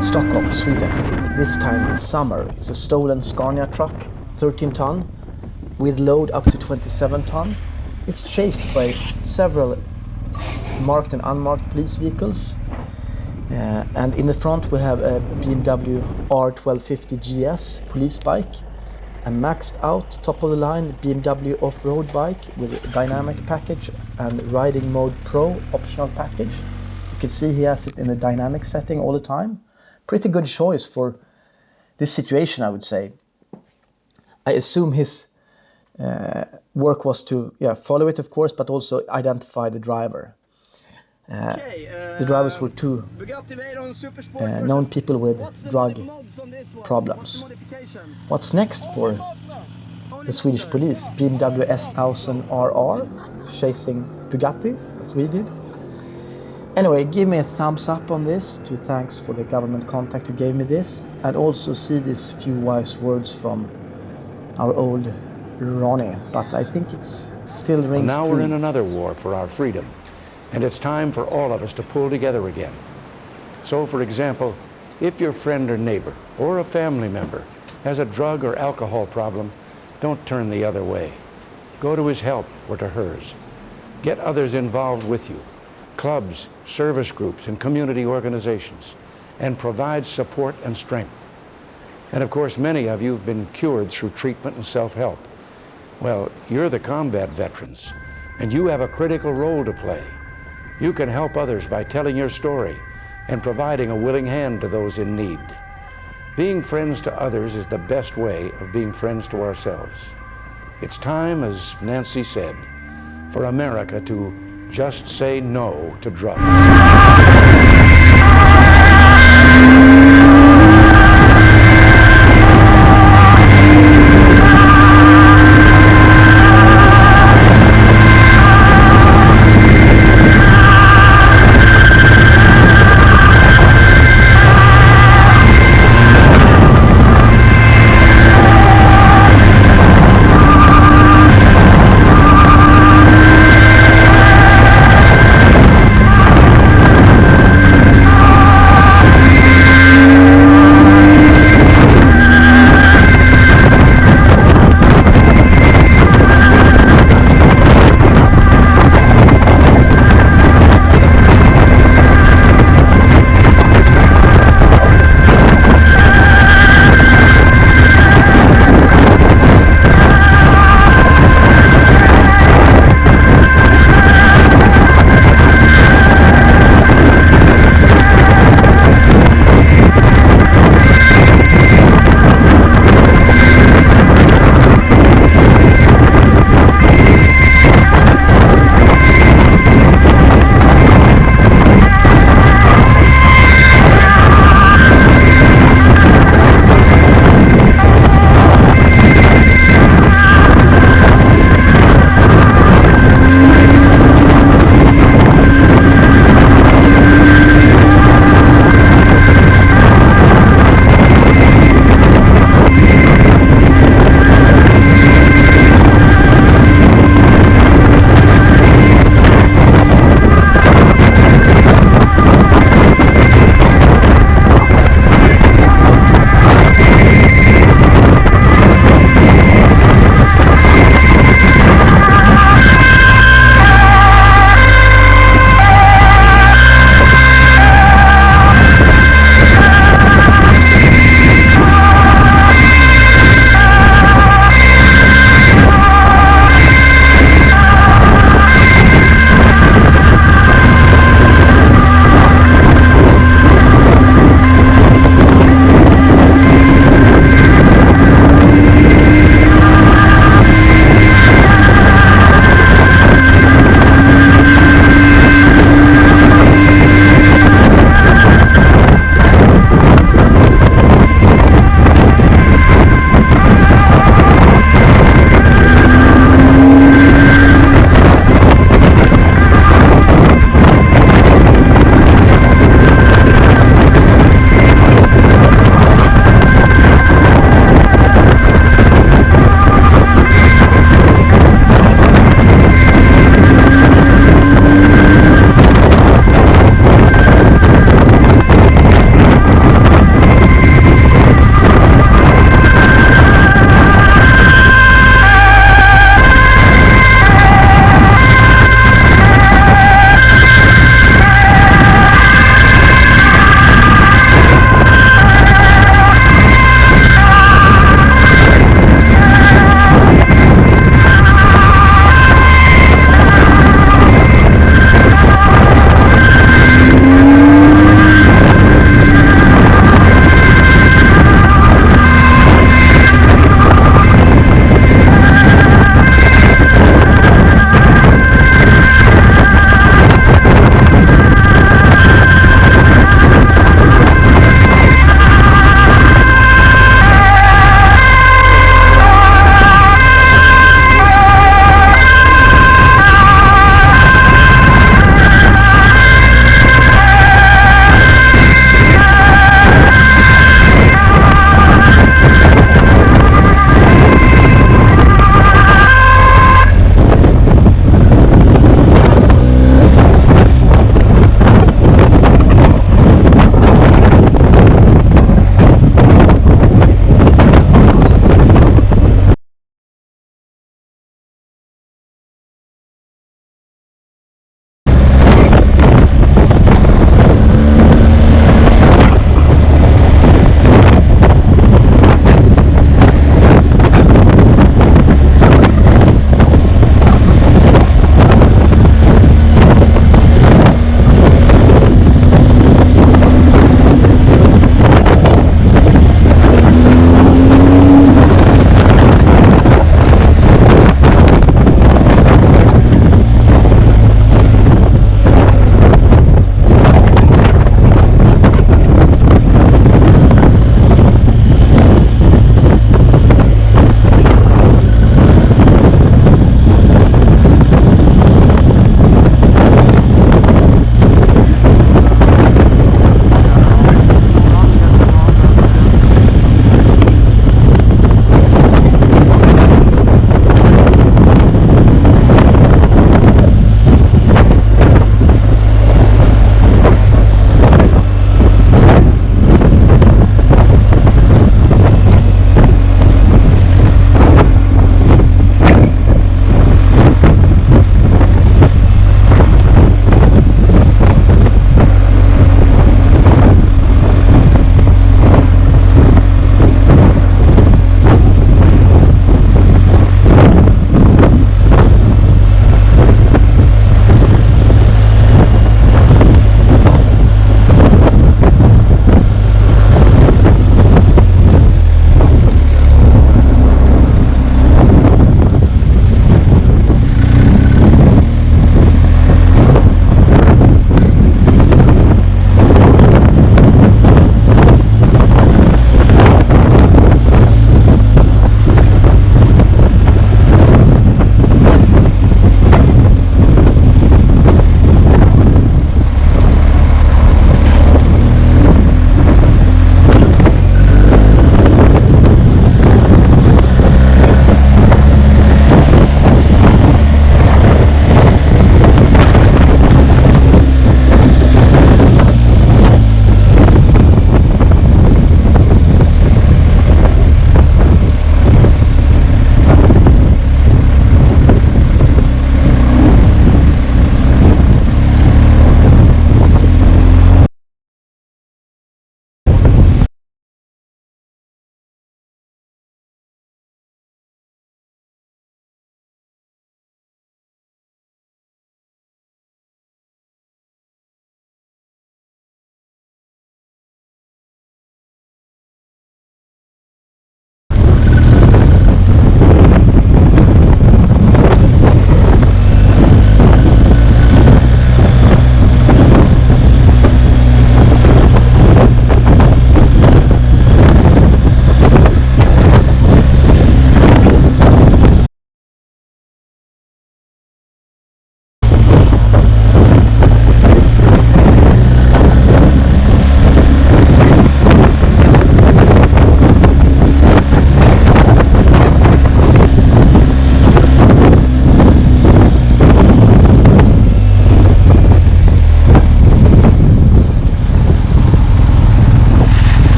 Stockholm, Sweden. This time in summer. It's a stolen Scania truck, 13 ton, with load up to 27 ton. It's chased by several marked and unmarked police vehicles. And in the front we have a BMW R1250 GS police bike, a maxed out top of the line BMW off-road bike with a dynamic package and riding mode pro optional package. You can see he has it in a dynamic setting all the time. Pretty good choice for this situation, I would say. I assume his work was to follow it, of course, but also identify the driver. The drivers were two known people with drug problems. What's next for the Swedish police? BMW S1000 RR chasing Bugattis, as we did. Anyway, give me a thumbs up on this, thanks for the government contact who gave me this, and also see these few wise words from our old Ronnie, but I think it still rings Now true. we're in another war for our freedom, and it's time for all of us to pull together again. So, for example, if your friend or neighbor or a family member has a drug or alcohol problem, don't turn the other way. Go to his help or to hers. Get others involved with you. Clubs, service groups, and community organizations, and provide support and strength. And of course, many of you have been cured through treatment and self-help. Well, you're the combat veterans, and you have a critical role to play. You can help others by telling your story and providing a willing hand to those in need. Being friends to others is the best way of being friends to ourselves. It's time, as Nancy said, for America to just say no to drugs.